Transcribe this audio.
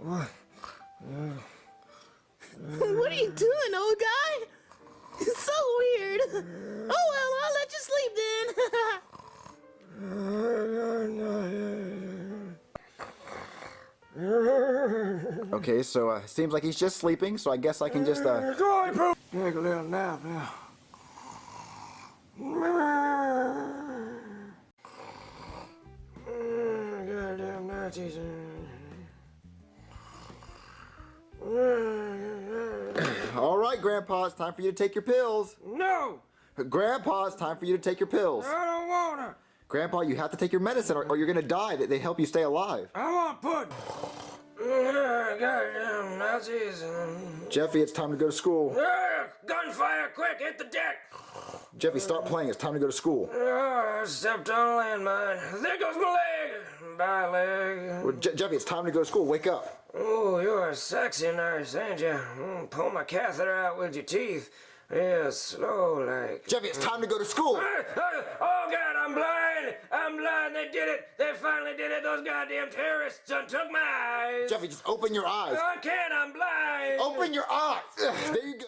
What are you doing, old guy? It's so weird. Oh well, I'll let you sleep then. Okay, so seems like he's just sleeping, so I guess I can just Take a little nap now. Goddamn Nazis. All right, Grandpa, it's time for you to take your pills. No! Grandpa, it's time for you to take your pills. I don't wanna! Grandpa, you have to take your medicine or you're gonna die. They help you stay alive. I want pudding! Goddamn Nazis. Jeffy, it's time to go to school. Gunfire, quick, hit the deck! Jeffy, stop playing. It's time to go to school. I stepped on a landmine. There goes my leg! Bye, leg. Well, Jeffy, it's time to go to school. Wake up. Oh, you're a sexy nurse, ain't you? Pull my catheter out with your teeth. Yeah, slow like. Jeffy, it's time to go to school. Oh, God, I'm blind! I'm blind! They did it! They finally did it! Those goddamn terrorists done took my eyes! Jeffy, just open your eyes. I can't, I'm blind! Open your eyes. There you go.